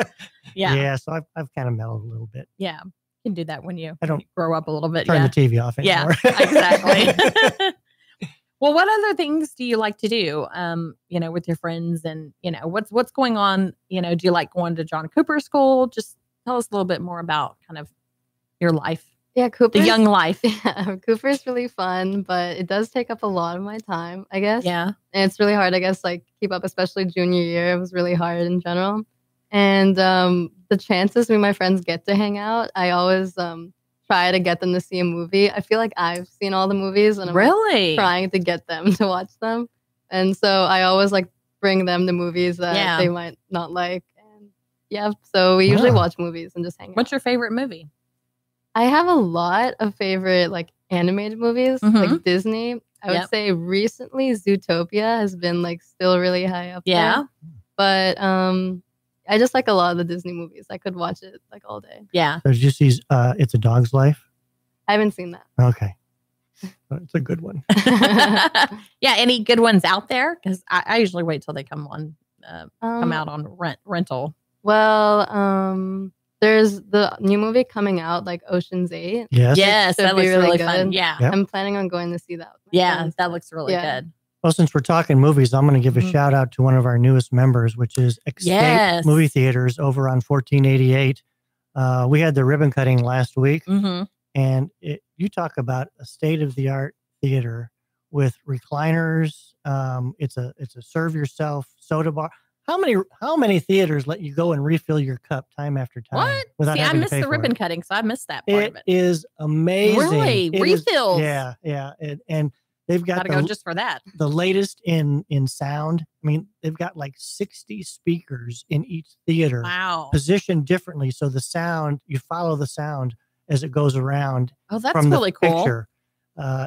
So I've kind of mellowed a little bit. Yeah, you can do that when you don't grow up a little bit. Turn the TV off anymore. Yeah, exactly. Well, what other things do you like to do? With your friends, and what's going on? Do you like going to John Cooper School? Just tell us a little bit more about kind of your life Yeah, Cooper's, the young life. Yeah, Cooper's really fun, but it does take up a lot of my time, I guess. Yeah. And it's really hard, I guess, like keep up, especially junior year. It was really hard in general. And the chances me and my friends get to hang out, I always try to get them to see a movie. I feel like I've seen all the movies and I'm Really? trying to get them to watch them. And so I always like bring them the movies that they might not like. And yeah, so we usually watch movies and just hang out. What's your favorite movie? I have a lot of favorite like animated movies, like Disney. I would say recently Zootopia has been like still really high up there. But I just like a lot of the Disney movies. I could watch it like all day. Yeah. So did you see It's a Dog's Life? I haven't seen that. Okay. It's a good one. Yeah. Any good ones out there? Because I usually wait till they come out on rental. Well, there's the new movie coming out, like Ocean's 8. Yes, that looks really fun. Yeah. I'm planning on going to see that. Yeah, that looks really good. Well, since we're talking movies, I'm going to give a shout out to one of our newest members, which is Escape Movie Theaters over on 1488. We had the ribbon cutting last week, and you talk about a state-of-the-art theater with recliners. It's a serve yourself soda bar. How many theaters let you go and refill your cup time after time? What? Without See, I having missed to pay the for ribbon it? cutting, so I missed that part of it. It is amazing. Really? Refills? Yeah. And they've got Gotta go just for that. The latest in sound. I mean, they've got like 60 speakers in each theater. Wow. Positioned differently. So the sound, you follow the sound as it goes around. Oh, that's from the really cool. picture.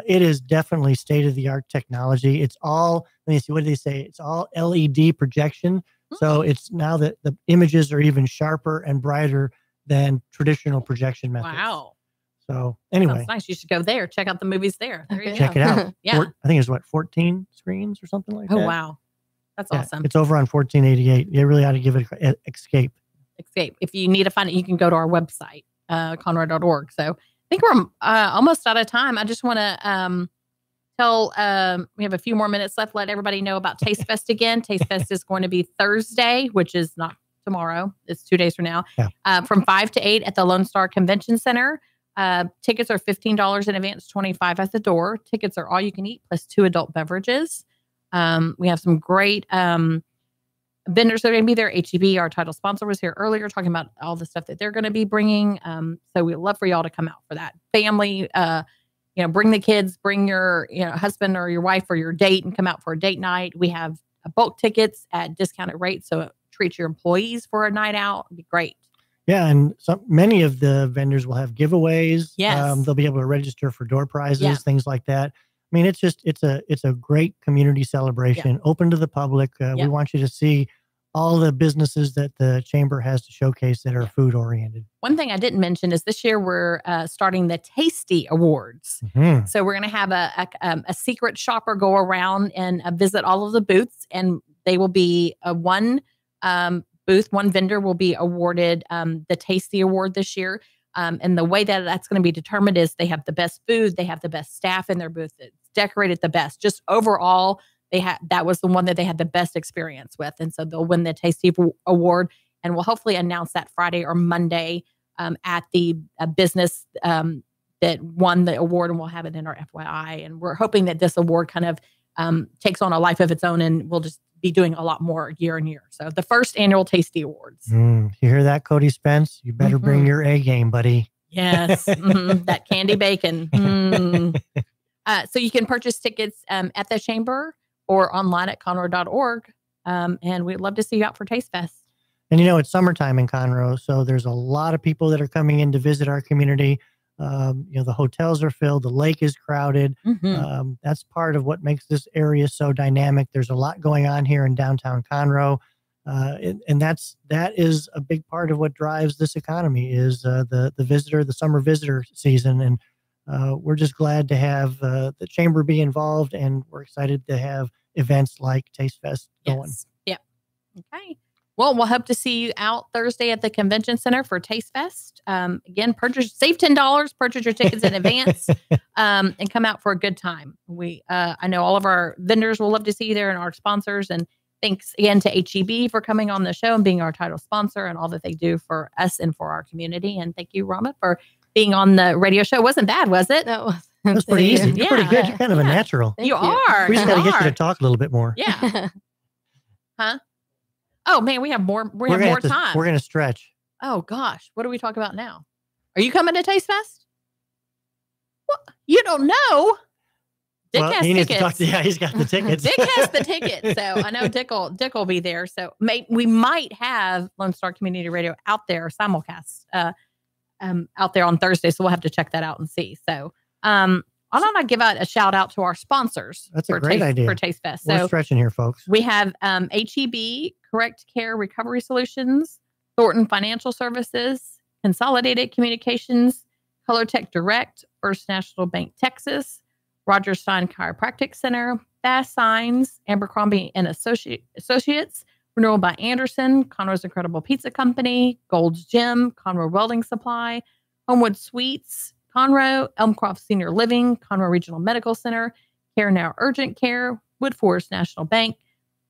It is definitely state-of-the-art technology. It's all, let me see, what do they say? It's all LED projection. So it's now that the images are even sharper and brighter than traditional projection methods. Wow. So anyway. That's nice. You should go there. Check out the movies there. There you Check go. it out. Yeah. I think it's 14 screens or something like that. Oh, wow. That's awesome. It's over on 1488. You really ought to give it Escape. If you need to find it, you can go to our website, conroe.org. So I think we're almost out of time. I just want to we have a few more minutes left. Let everybody know about Taste Fest again. Taste Fest is going to be Thursday, which is not tomorrow. It's 2 days from now. Yeah. From 5 to 8 at the Lone Star Convention Center. Tickets are $15 in advance, $25 at the door. Tickets are all you can eat plus 2 adult beverages. We have some great vendors that are going to be there. HEB, our title sponsor, was here earlier talking about all the stuff that they're going to be bringing. So we'd love for y'all to come out for that. Family, bring the kids, bring your husband or your wife or your date and come out for a date night. We have bulk tickets at discounted rates, so treat your employees for a night out. It'd be great. Yeah, and many of the vendors will have giveaways. Yes. They'll be able to register for door prizes, things like that. I mean, it's a great community celebration, open to the public. We want you to see all the businesses that the chamber has to showcase that are food oriented. One thing I didn't mention is this year we're starting the Tasty Awards. So we're going to have a secret shopper go around and visit all of the booths, and they will be one vendor will be awarded the Tasty Award this year. And the way that that's going to be determined is they have the best food, they have the best staff in their booth, it's decorated the best. Just overall, that was the one that they had the best experience with. And so they'll win the Tasty Award, and we'll hopefully announce that Friday or Monday at the business that won the award, and we'll have it in our FYI. And we're hoping that this award kind of takes on a life of its own, and we'll just be doing a lot more year and year. So the first annual Tasty Awards. You hear that, Cody Spence? You better bring your A game, buddy. Yes. That candy bacon. So you can purchase tickets at the chamber or online at conroe.org. And we'd love to see you out for Taste Fest. And it's summertime in Conroe, so there's a lot of people that are coming in to visit our community. The hotels are filled, the lake is crowded. That's part of what makes this area so dynamic. There's a lot going on here in downtown Conroe. And that is a big part of what drives this economy is the summer visitor season. And we're just glad to have the chamber be involved, and we're excited to have events like Taste Fest going. Yep. Okay. Well, we'll hope to see you out Thursday at the Convention Center for Taste Fest. Again, save $10, purchase your tickets in advance, and come out for a good time. I know all of our vendors will love to see you there, and our sponsors. And thanks again to HEB for coming on the show and being our title sponsor and all that they do for us and for our community. And thank you, Rama, for being on the radio show. It wasn't bad, was it? No, That's pretty easy. You're pretty good. You're kind of a natural. You are. We just got to get you to talk a little bit more. Yeah. Huh? Oh man, we have more. We have more time. We're gonna stretch. Oh gosh, what do we talk about now? Are you coming to Taste Fest? What? You don't know. Dick has he needs tickets. to talk he's got the tickets. Dick has the tickets, so I know Dick will be there. So we might have Lone Star Community Radio out there simulcast out there on Thursday. So we'll have to check that out and see. So why don't I give out a shout out to our sponsors? That's a great idea for Taste Fest. We're stretching here, folks. We have HEB, Correct Care Recovery Solutions, Thornton Financial Services, Consolidated Communications, ColorTech Direct, First National Bank Texas, Roger Stein Chiropractic Center, Bass Signs, Abercrombie and Associates, Renewal by Anderson, Conroe's Incredible Pizza Company, Gold's Gym, Conroe Welding Supply, Homewood Suites, Conroe, Elmcroft Senior Living, Conroe Regional Medical Center, Care Now Urgent Care, Wood Forest National Bank,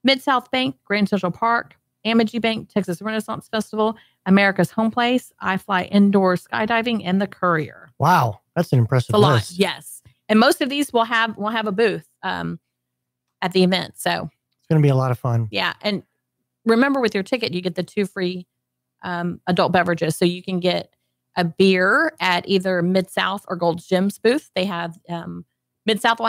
Mid-South Bank, Grand Central Park, Amity Bank, Texas Renaissance Festival, America's Home Place, iFly Indoor Skydiving, and The Courier. Wow, that's an impressive list. Lot, yes. And most of these will have a booth at the event. So it's going to be a lot of fun. Yeah. And remember, with your ticket, you get the 2 free adult beverages. So you can get a beer at either Mid-South or Gold's Gym's booth. They have Mid-South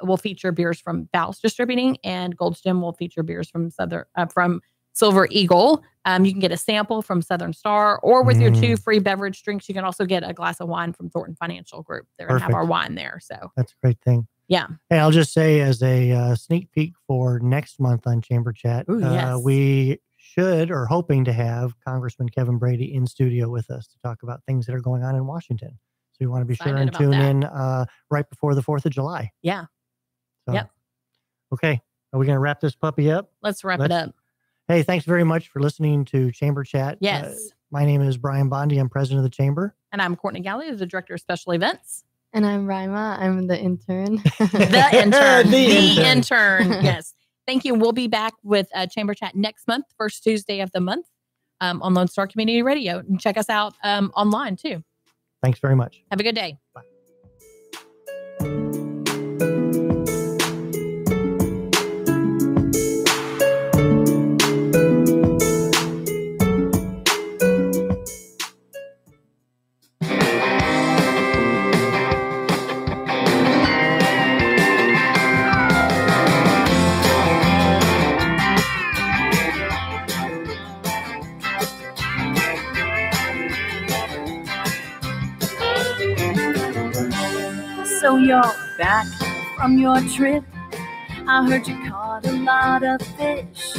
will feature beers from Val's Distributing, and Gold's Gym will feature beers from Silver Eagle. You can get a sample from Southern Star, or with your 2 free beverage drinks, you can also get a glass of wine from Thornton Financial Group. They're going to have our wine there. So that's a great thing. Yeah. Hey, I'll just say as a sneak peek for next month on Chamber Chat, we should or hoping to have Congressman Kevin Brady in studio with us to talk about things that are going on in Washington. So you want to be sure and tune in right before the 4th of July. Yeah. So, okay. Are we going to wrap this puppy up? Let's wrap it up. Hey, thanks very much for listening to Chamber Chat. Yes. My name is Brian Bondi. I'm president of the Chamber. And I'm Courtney Galley, the director of special events. And I'm Rima. I'm the intern. The intern. the intern. Yes. Thank you. We'll be back with Chamber Chat next month, first Tuesday of the month on Lone Star Community Radio. And check us out online too. Thanks very much. Have a good day. Bye. So you're back from your trip. I heard you caught a lot of fish.